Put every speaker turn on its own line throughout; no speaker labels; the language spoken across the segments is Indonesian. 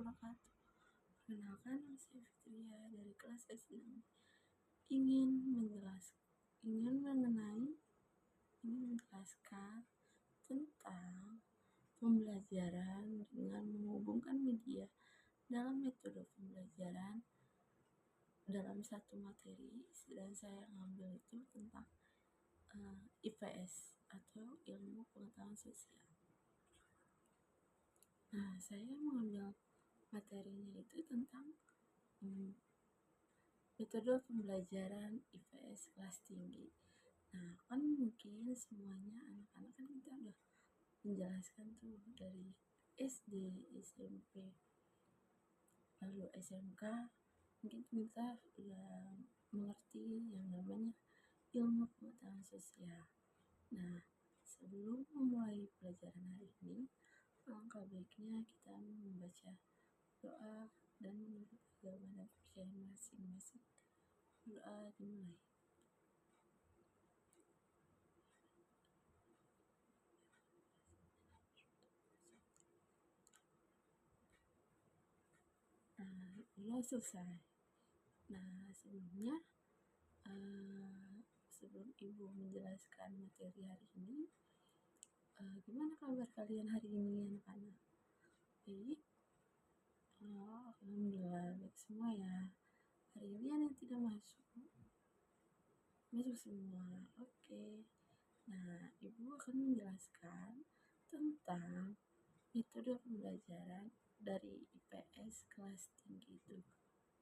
wabarakatuh. Perkenalkan, nama saya Fitria dari kelas S6. Ingin menjelaskan tentang pembelajaran dengan menghubungkan media dalam metode pembelajaran dalam satu materi, dan saya ngambil itu tentang IPS atau ilmu pengetahuan sosial. Nah, saya mengambil materinya itu tentang metode pembelajaran IPS kelas tinggi. Nah, kan mungkin semuanya anak-anak kan kita udah menjelaskan tuh dari SD, SMP, lalu SMK, mungkin kita udah mengerti yang namanya ilmu pengetahuan sosial. Nah, sebelum memulai pelajaran hari ini, alangkah baiknya kita membaca doa dan menurut agama dan kepercayaan masing-masing. Doa dimulai. Nah, selesai. Nah, sebelumnya sebelum ibu menjelaskan materi hari ini, gimana kabar kalian hari ini anak-anak? Baik? Alhamdulillah baik semua ya. Hari ini ada yang tidak masuk semua. Oke. Nah, ibu akan menjelaskan tentang metode pembelajaran dari IPS kelas tinggi itu.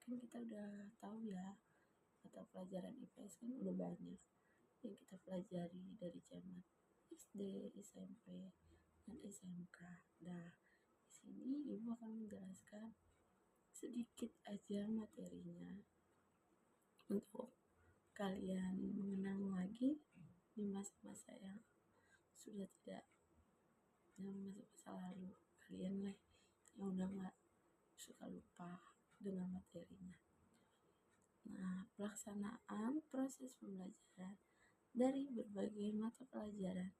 Kan kita udah tahu ya, mata pelajaran IPS kan udah banyak yang kita pelajari dari zaman SD, SMP, dan SMK. Nah, di sini ibu akan menjelaskan sedikit aja materinya untuk kalian mengenang lagi di masa-masa yang sudah tidak, dalam masa-masa lalu kalian lah yang udah nggak suka lupa dengan materinya. Nah, pelaksanaan proses pembelajaran dari berbagai mata pelajaran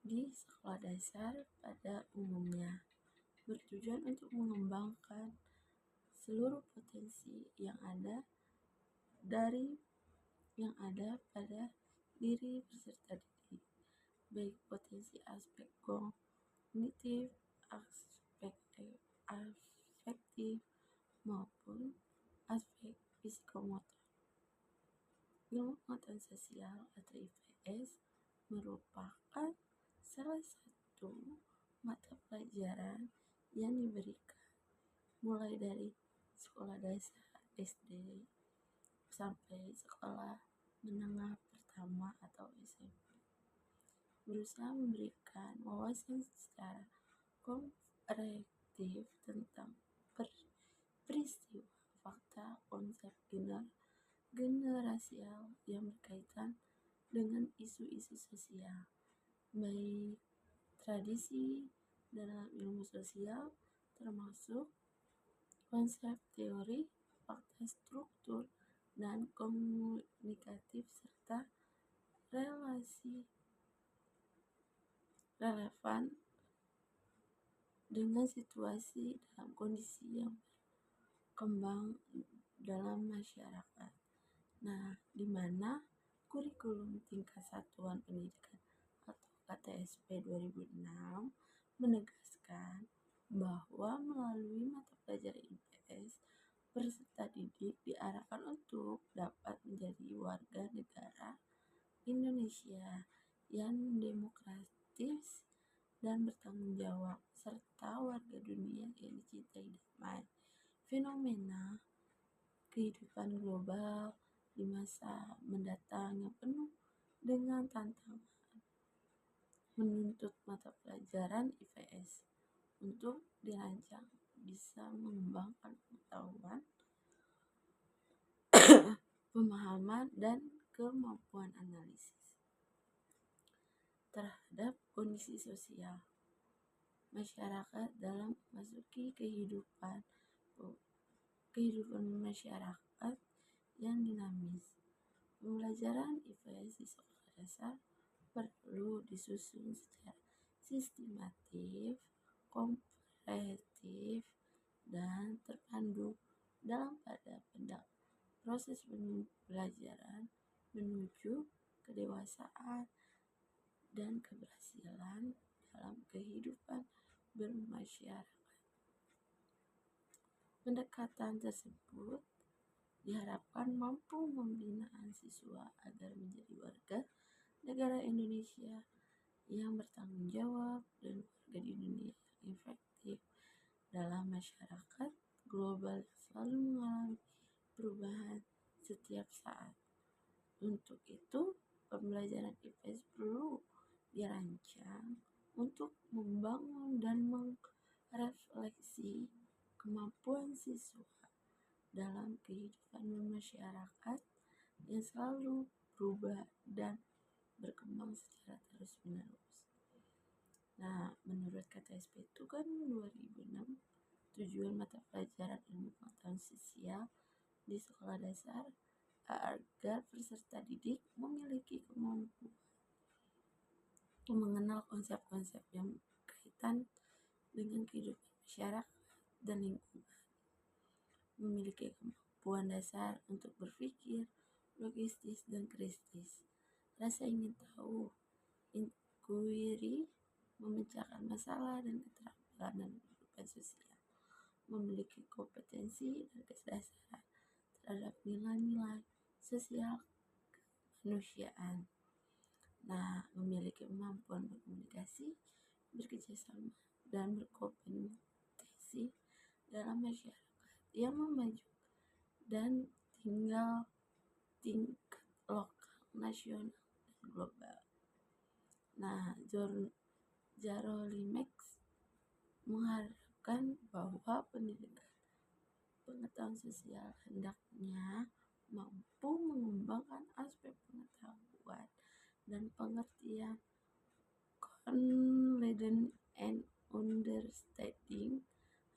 di sekolah dasar pada umumnya bertujuan untuk mengembangkan seluruh potensi yang ada pada diri peserta didik, baik potensi aspek kognitif, aspek afektif, maupun aspek psikomotor. Ilmu pengetahuan sosial atau IPS merupakan salah satu mata pelajaran yang diberikan mulai dari sekolah dasar SD sampai sekolah menengah pertama atau SMP, berusaha memberikan wawasan secara komprehensif tentang peristiwa, fakta, konsep generasial yang berkaitan dengan isu-isu sosial, baik tradisi dalam ilmu sosial termasuk konsep teori, fakta, struktur, dan komunikatif, serta relasi relevan dengan situasi dalam kondisi yang berkembang dalam masyarakat. Nah, di mana kurikulum tingkat satuan pendidikan atau KTSP 2006 menegaskan bahwa melalui mata pelajaran IPS, peserta didik diarahkan untuk dapat menjadi warga negara Indonesia yang demokratis dan bertanggung jawab, serta warga dunia yang dicintai damai. Fenomena kehidupan global di masa mendatang yang penuh dengan tantangan menuntut mata pelajaran IPS untuk dirancang bisa mengembangkan pengetahuan, pemahaman, dan kemampuan analisis terhadap kondisi sosial masyarakat dalam memasuki kehidupan masyarakat yang dinamis. Pembelajaran IPS di sekolah dasar perlu disusun secara sistematif, komprehensif, proses pembelajaran menuju kedewasaan dan keberhasilan dalam kehidupan bermasyarakat. Pendekatan tersebut diharapkan mampu membina siswa agar menjadi warga negara Indonesia yang bertanggung jawab dan warga di dunia yang efektif dalam masyarakat global yang selalu mengalami perubahan setiap saat. Untuk itu, pembelajaran IPS perlu dirancang untuk membangun dan merefleksi kemampuan siswa dalam kehidupan bermasyarakat yang selalu berubah dan berkembang secara terus-menerus. Nah, menurut KTSP itu kan 2006, tujuan mata pelajaran ilmu pengetahuan sosial di sekolah dasar agar peserta didik memiliki kemampuan mengenal konsep-konsep yang berkaitan dengan kehidupan masyarakat dan lingkungan, memiliki kemampuan dasar untuk berpikir logistis dan kritis, rasa ingin tahu, inquiry, memecahkan masalah, dan keterampilan dalam kehidupan sosial, memiliki kompetensi dan kesadaran terhadap nilai-nilai sosial kemanusiaan. Nah, memiliki kemampuan berkomunikasi, bekerjasama, dan berkompetisi dalam masyarakat yang maju dan tingkat lokal, nasional, dan global. Nah, Jarolimex mengharapkan bahwa pendidikan pengetahuan sosial hendaknya mampu mengembangkan aspek pengetahuan dan pengertian confidence and understanding,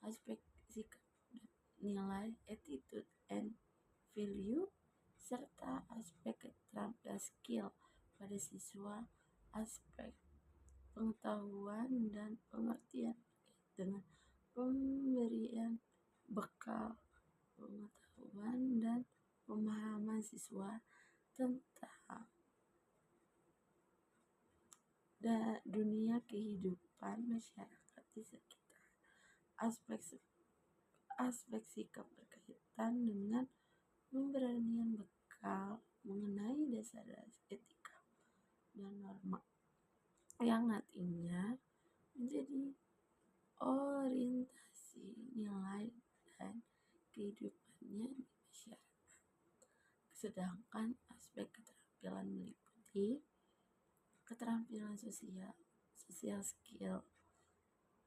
aspek sikap dan nilai, attitude and value, serta aspek keterampilan skill pada siswa, aspek pengetahuan dan pengertian dengan pemberian bekal pengetahuan dan pemahaman siswa tentang dunia kehidupan masyarakat di sekitar. Aspek sikap berkaitan dengan pemberian bekal mengenai dasar-dasar etika dan norma yang nantinya menjadi orientasi nilai dan kehidupannya di masyarakat. Sedangkan aspek keterampilan meliputi keterampilan social skill,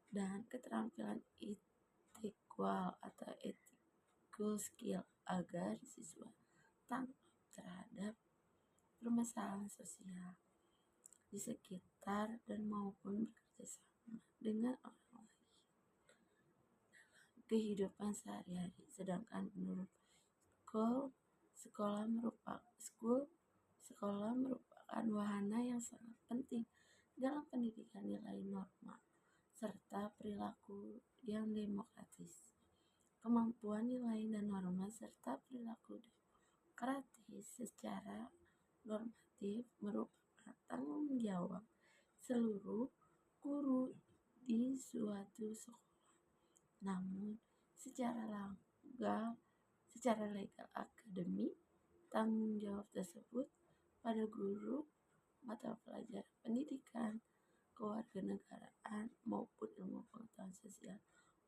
dan keterampilan intelektual atau ethical skill agar siswa tanggap terhadap permasalahan sosial di sekitar dan maupun bekerja sama dengan orang lain dalam kehidupan sehari-hari. Sedangkan menurut sekolah merupakan wahana yang sangat penting dalam pendidikan nilai norma serta perilaku yang demokratis. Kemampuan nilai dan norma serta perilaku demokratis secara normatif merupakan tanggung jawab seluruh guru di suatu sekolah. Namun, secara legal akademik, tanggung jawab tersebut pada guru mata pelajaran pendidikan kewarganegaraan maupun ilmu pengetahuan sosial.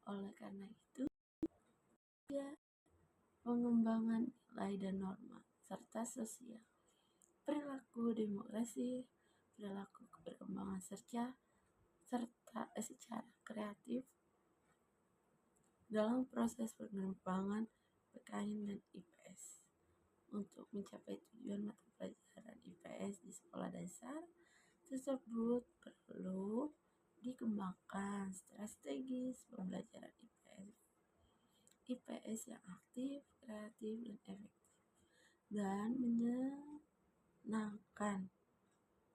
Oleh karena itu, pengembangan nilai dan norma serta sosial, perilaku demokrasi, perilaku keberkembangan secara kreatif dalam proses pengembangan PKN dan IPS. Untuk mencapai tujuan mata pelajaran IPS di sekolah dasar tersebut perlu dikembangkan strategis pembelajaran IPS yang aktif, kreatif, dan efektif, dan menyenangkan.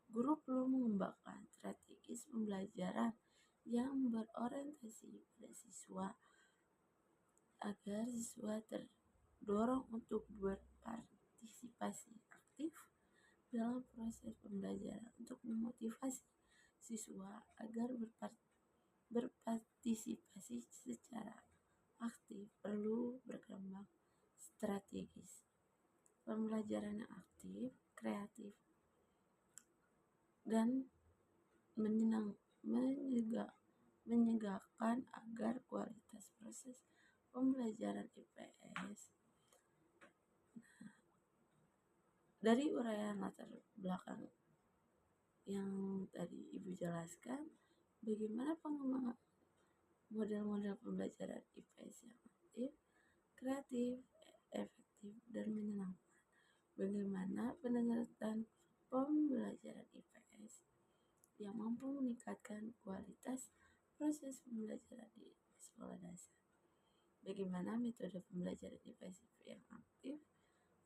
Guru perlu mengembangkan strategis pembelajaran yang berorientasi pada siswa agar siswa dorong untuk berpartisipasi aktif dalam proses pembelajaran. Untuk memotivasi siswa agar berpartisipasi secara aktif perlu berkembang strategis. Pembelajaran yang aktif, kreatif, dan menyegarkan agar kualitas proses pembelajaran IPS. Dari uraian latar belakang yang tadi Ibu jelaskan, bagaimana pengembangan model-model pembelajaran IPS yang aktif, kreatif, efektif, dan menyenangkan. Bagaimana pendekatan pembelajaran IPS yang mampu meningkatkan kualitas proses pembelajaran di sekolah dasar. Bagaimana metode pembelajaran IPS yang aktif,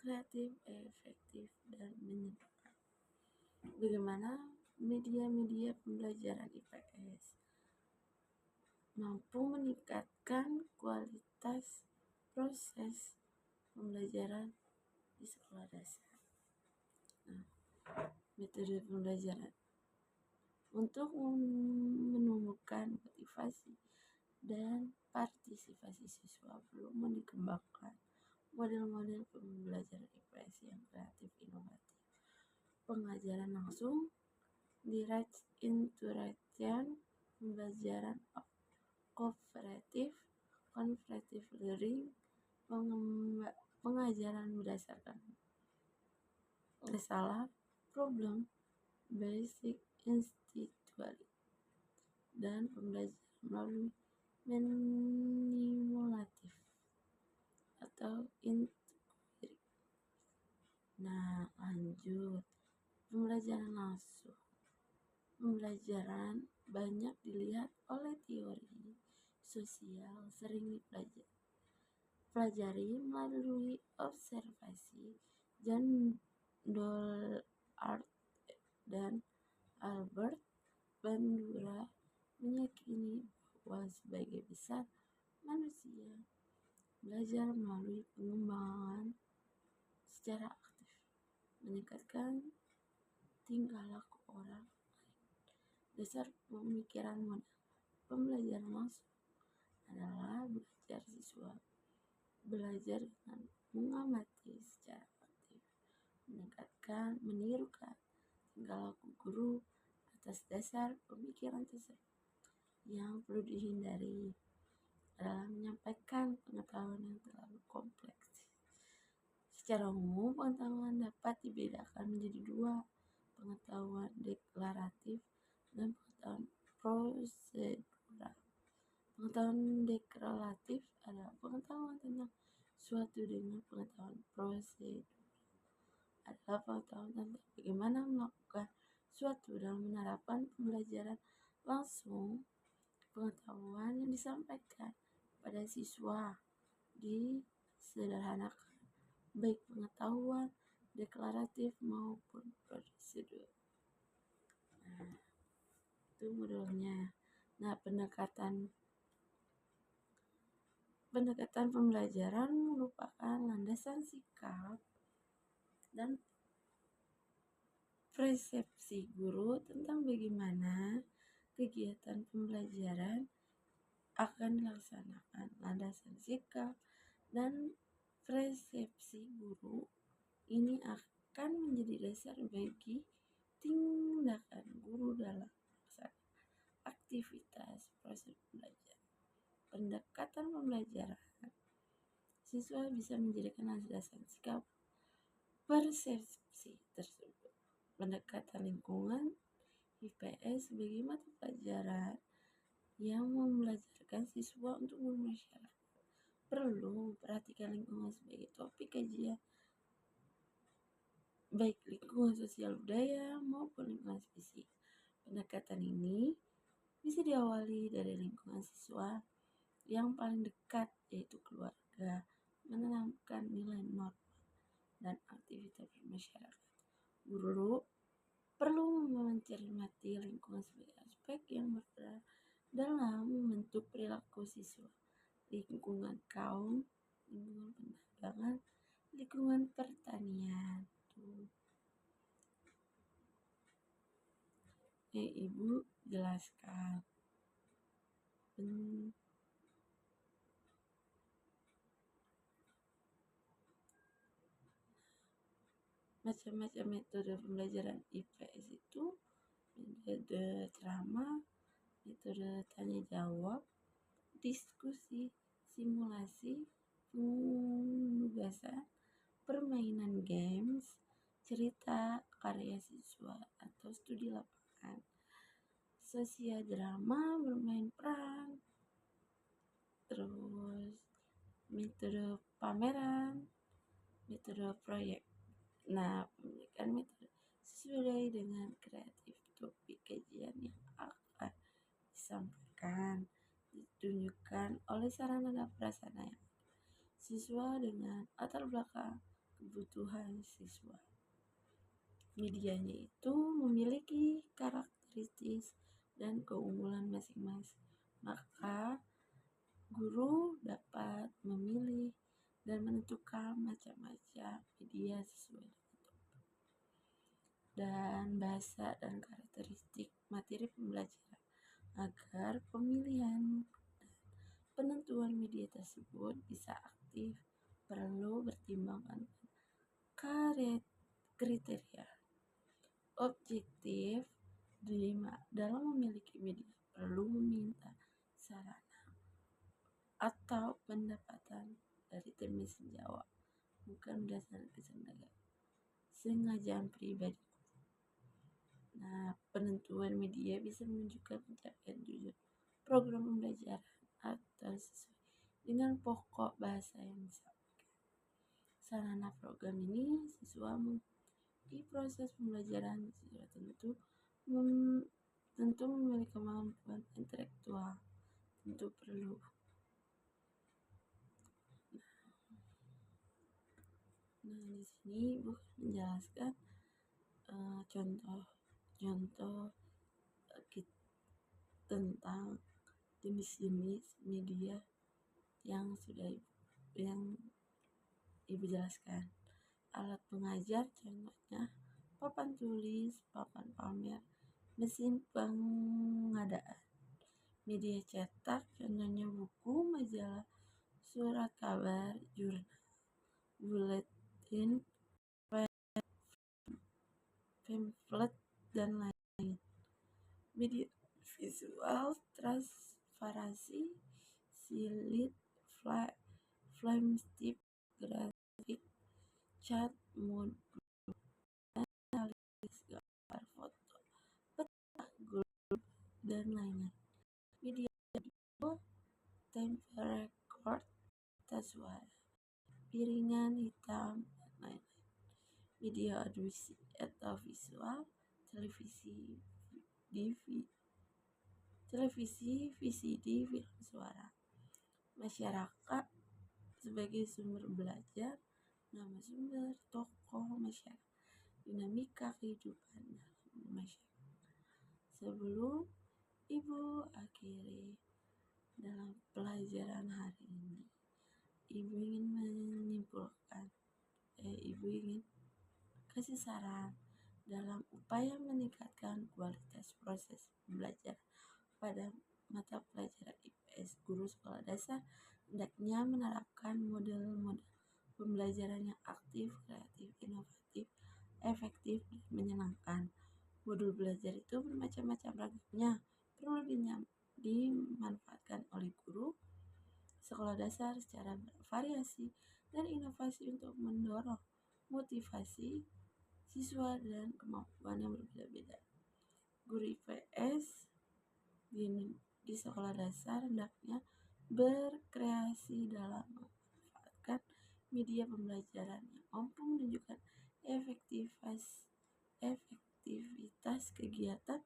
kreatif, efektif, dan menyenangkan. Bagaimana media-media pembelajaran IPS mampu meningkatkan kualitas proses pembelajaran di sekolah dasar. Nah, metode pembelajaran untuk menumbuhkan motivasi dan partisipasi siswa perlu dikembangkan model-model pembelajaran IPS yang kreatif, inovatif. Pengajaran langsung, direct interaction, pembelajaran kooperatif, cooperative learning, pengajaran berdasarkan masalah, problem, basic institutionally, dan pembelajaran melalui manipulatif atau intuitif. Nah, lanjut. Pembelajaran langsung. Pembelajaran banyak dilihat oleh teori sosial sering dipelajari melalui observasi. John Dollard dan Albert Bandura meyakini bahwa sebagai besar manusia belajar melalui pengembangan secara aktif, meningkatkan tingkah laku orang lain. Dasar pemikiran model pembelajaran langsung adalah siswa belajar dengan mengamati secara aktif, menirukan tingkah laku guru atas dasar pemikiran tersebut. Yang perlu dihindari adalah menyampaikan pengetahuan yang terlalu kompleks. Secara umum, pengetahuan dapat dibedakan menjadi dua, pengetahuan deklaratif dan pengetahuan prosedural. Pengetahuan deklaratif adalah pengetahuan tentang suatu, dengan pengetahuan prosedural adalah pengetahuan tentang bagaimana melakukan suatu dalam menerapkan pembelajaran langsung. Pengetahuan yang disampaikan pada siswa disederhanakan, baik pengetahuan deklaratif maupun prosedur. Nah, itu modelnya. Nah, pendekatan pembelajaran merupakan landasan sikap dan persepsi guru tentang bagaimana kegiatan pembelajaran akan dilaksanakan. Landasan sikap dan persepsi guru ini akan menjadi dasar bagi tindakan guru dalam melaksanakan aktivitas proses belajar. Pendekatan pembelajaran siswa bisa menjadikan landasan sikap persepsi tersebut. Pendekatan lingkungan IPS sebagai mata pelajaran yang membelajarkan siswa untuk bermasyarakat perlu memperhatikan lingkungan sebagai topik kajian, baik lingkungan sosial budaya maupun lingkungan fisik. Pendekatan ini bisa diawali dari lingkungan siswa yang paling dekat, yaitu keluarga, menanamkan nilai norma dan aktivitas bermasyarakat. Guru perlu mencermati lingkungan sebagai aspek yang berperan dalam membentuk perilaku siswa. Lingkungan kaum lingkungan penambangan, lingkungan pertanian. Tuh. Ibu jelaskan. Macam-macam metode pembelajaran IPS itu metode ceramah, metode tanya jawab, diskusi, simulasi, penugasan, permainan games, cerita, karya siswa atau studi lapangan, sosial drama, bermain peran, terus metode pameran, metode proyek. Nah, pemilikan metode sesuai dengan kreatif topik kajian yang akan disampaikan, ditunjukkan oleh sarana dan prasarana yang siswa dengan latar belakang kebutuhan siswa. Medianya itu memiliki karakteristik dan keunggulan masing-masing. Maka guru dapat memilih dan menentukan macam-macam media sesuai dan bahasa dan karakteristik materi pembelajaran agar pemilihan dan penentuan media tersebut bisa aktif, perlu pertimbangan kriteria objektif. Dalam memiliki media perlu meminta saran atau pendapatan dari tim mesin jawab, bukan berdasarkan kesengajaan pribadi. Nah, penentuan media bisa menunjukkan pencapaian tujuan program pembelajaran atau sesuai dengan pokok bahasa yang disampaikan. Sarana program ini siswa di proses pembelajaran siswa tentu memiliki kemampuan intelektual, tentu perlu. Nah, di sini Ibu menjelaskan contoh tentang jenis-jenis media yang Ibu jelaskan. Alat pengajar contohnya papan tulis, papan pamer, mesin pengadaan. Media cetak contohnya buku, majalah, surat kabar, jurnal, buletin, pamflet, dan lain. Media visual, transparansi, silit, flamestick, grafik, cat, mood, analisis gambar, foto, peta, grup, dan lainnya. Media audio, tempe record, tas suara, piringan hitam, dan lain-lain. Media audio atau visual, televisi, VCD, film suara. Masyarakat sebagai sumber belajar, nama sumber, tokoh masyarakat, dinamika kehidupan dalam masyarakat. Sebelum Ibu akhiri dalam pelajaran hari ini, Ibu ingin kasih saran dalam upaya meningkatkan kualitas proses belajar pada mata pelajaran IPS. Guru sekolah dasar hendaknya menerapkan model-model pembelajaran yang aktif, kreatif, inovatif, efektif, dan menyenangkan. Modul belajar itu bermacam-macam ragamnya, perlu dimanfaatkan oleh guru sekolah dasar secara bervariasi dan inovasi untuk mendorong motivasi siswa dan kemampuan yang berbeda-beda. Guru IPS di sekolah dasar hendaknya berkreasi dalam memanfaatkan media pembelajaran yang mampu menunjukkan efektivitas kegiatan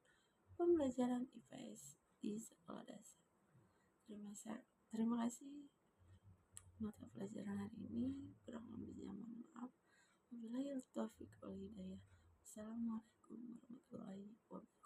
pembelajaran IPS di sekolah dasar. Terima kasih mata pelajaran hari ini. Kurang lebihnya mohon maaf. Wabillahi taufiq wal hidayah. Assalamualaikum warahmatullahi wabarakatuh.